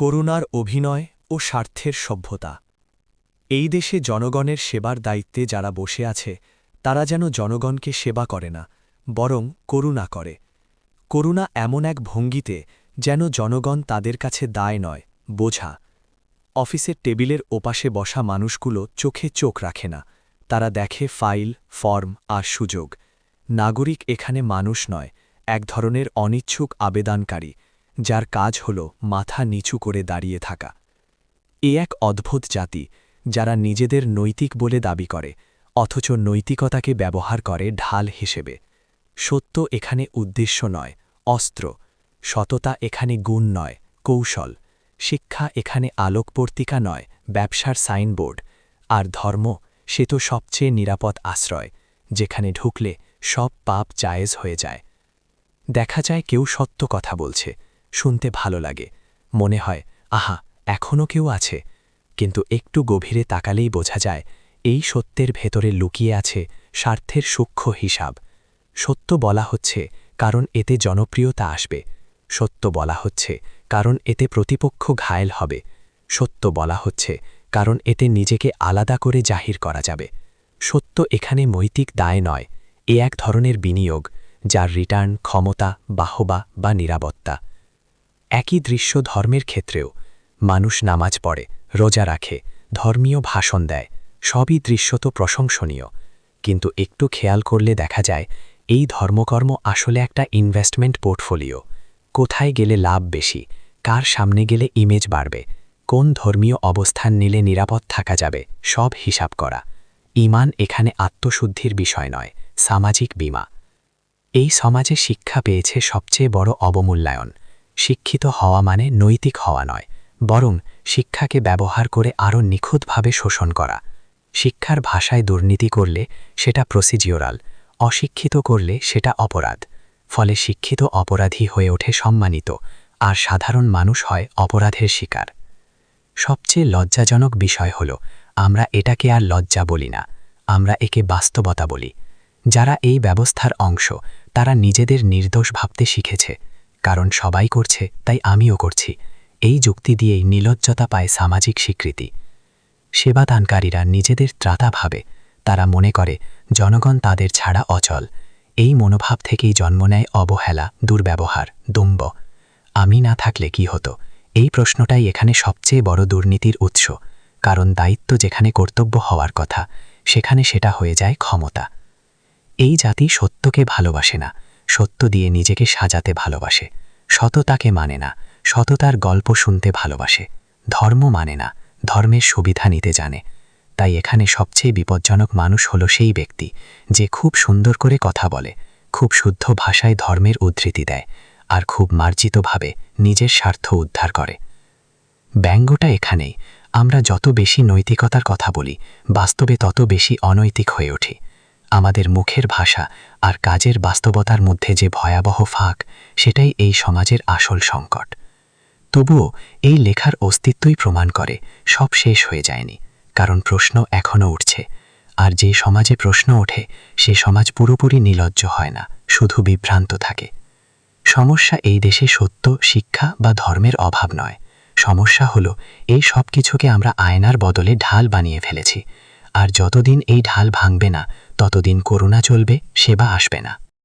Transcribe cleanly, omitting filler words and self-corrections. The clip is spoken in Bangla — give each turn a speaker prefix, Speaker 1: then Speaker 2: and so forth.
Speaker 1: করুণার অভিনয় ও স্বার্থের সভ্যতা। এই দেশে জনগণের সেবার দায়িত্বে যারা বসে আছে তারা যেন জনগণকে সেবা করে না, বরং করুণা করে। করুণা এমন এক ভঙ্গিতে যেন জনগণ তাদের কাছে দায় নয়, বোঝা। অফিসের টেবিলের ওপাশে বসা মানুষগুলো চোখে চোখ রাখে না, তারা দেখে ফাইল, ফর্ম আর সুযোগ। নাগরিক এখানে মানুষ নয়, এক ধরনের অনিচ্ছুক আবেদনকারী, যার কাজ হল মাথা নিচু করে দাঁড়িয়ে থাকা। এ এক অদ্ভুত জাতি, যারা নিজেদের নৈতিক বলে দাবি করে, অথচ নৈতিকতাকে ব্যবহার করে ঢাল হিসেবে। সত্য এখানে উদ্দেশ্য নয়, অস্ত্র। সততা এখানে গুণ নয়, কৌশল। শিক্ষা এখানে আলোকবর্তিকা নয়, ব্যবসার সাইনবোর্ড। আর ধর্ম, সে তো সবচেয়ে নিরাপদ আশ্রয়, যেখানে ঢুকলে সব পাপ জায়েজ হয়ে যায়। দেখা যায় কেউ সত্য কথা বলছে, শুনতে ভালো লাগে, মনে হয় আহা, এখনও কেউ আছে। কিন্তু একটু গভীরে তাকালেই বোঝা যায় এই সত্যের ভেতরে লুকিয়ে আছে স্বার্থের সূক্ষ্ম হিসাব। সত্য বলা হচ্ছে কারণ এতে জনপ্রিয়তা আসবে, সত্য বলা হচ্ছে কারণ এতে প্রতিপক্ষ ঘায়েল হবে, সত্য বলা হচ্ছে কারণ এতে নিজেকে আলাদা করে জাহির করা যাবে। সত্য এখানে নৈতিক দায় নয়, এ এক ধরনের বিনিয়োগ, যার রিটার্ন ক্ষমতা, বাহবা বা নিরাপত্তা। একই দৃশ্য ধর্মের ক্ষেত্রেও। মানুষ নামাজ পড়ে, রোজা রাখে, ধর্মীয় ভাষণ দেয়, সবই দৃশ্যত প্রশংসনীয়। কিন্তু একটু খেয়াল করলে দেখা যায় এই ধর্মকর্ম আসলে একটা ইনভেস্টমেন্ট পোর্টফোলিও। কোথায় গেলে লাভ বেশি, কার সামনে গেলে ইমেজ বাড়বে, কোন ধর্মীয় অবস্থান নিলে নিরাপদ থাকা যাবে, সব হিসাব করা। ঈমান এখানে আত্মশুদ্ধির বিষয় নয়, সামাজিক বীমা। এই সমাজে শিক্ষা পেয়েছে সবচেয়ে বড় অবমূল্যায়ন। শিক্ষিত হওয়া মানে নৈতিক হওয়া নয়, বরং শিক্ষাকে ব্যবহার করে আরও নিখুঁতভাবে শোষণ করা। শিক্ষার ভাষায় দুর্নীতি করলে সেটা প্রসিজিওরাল, অশিক্ষিত করলে সেটা অপরাধ। ফলে শিক্ষিত অপরাধী হয়ে ওঠে সম্মানিত, আর সাধারণ মানুষ হয় অপরাধের শিকার। সবচেয়ে লজ্জাজনক বিষয় হল আমরা এটাকে আর লজ্জা বলি না, আমরা একে বাস্তবতা বলি। যারা এই ব্যবস্থার অংশ তারা নিজেদের নির্দোষ ভাবতে শিখেছে, কারণ সবাই করছে তাই আমিও করছি। এই যুক্তি দিয়েই নির্লজ্জতা পায় সামাজিক স্বীকৃতি। সেবাদানকারীরা নিজেদের ত্রাতা ভাবে, তারা মনে করে জনগণ তাদের ছাড়া অচল। এই মনোভাব থেকেই জন্ম নেয় অবহেলা, দুর্ব্যবহার, দম্ভ। আমি না থাকলে কি হতো, এই প্রশ্নটাই এখানে সবচেয়ে বড় দুর্নীতির উৎস। কারণ দায়িত্ব যেখানে কর্তব্য হওয়ার কথা, সেখানে সেটা হয়ে যায় ক্ষমতা। এই জাতি সত্যকে ভালোবাসে না, সত্য দিয়ে নিজেকে সাজাতে ভালোবাসে। সততাকে মানে না, সততার গল্প শুনতে ভালোবাসে। ধর্ম মানে না, ধর্মের সুবিধা নিতে জানে। তাই এখানে সবচেয়ে বিপজ্জনক মানুষ হলো সেই ব্যক্তি যে খুব সুন্দর করে কথা বলে, খুব শুদ্ধ ভাষায় ধর্মের উদ্ধৃতি দেয়, আর খুব মার্জিতভাবে নিজের স্বার্থ উদ্ধার করে। ব্যঙ্গটা এখানেই, আমরা যত বেশি নৈতিকতার কথা বলি, বাস্তবে তত বেশি অনৈতিক হয়ে ওঠি। আমাদের মুখের ভাষা আর কাজের বাস্তবতার মধ্যে যে ভয়াবহ ফাঁক, সেটাই এই সমাজের আসল সংকট। তবুও এই লেখার অস্তিত্বই প্রমাণ করে সব শেষ হয়ে যায়নি, কারণ প্রশ্ন এখনও উঠছে। আর যে সমাজে প্রশ্ন ওঠে সে সমাজ পুরোপুরি নির্লজ্জ হয় না, শুধু বিভ্রান্ত থাকে। সমস্যা এই দেশে সত্য, শিক্ষা বা ধর্মের অভাব নয়। সমস্যা হলো এই সব কিছুকে আমরা আয়নার বদলে ঢাল বানিয়ে ফেলেছি। আর যতদিন এই ঢাল ভাঙবে না, ততদিন করুণা চলবে, সেবা আসবে না।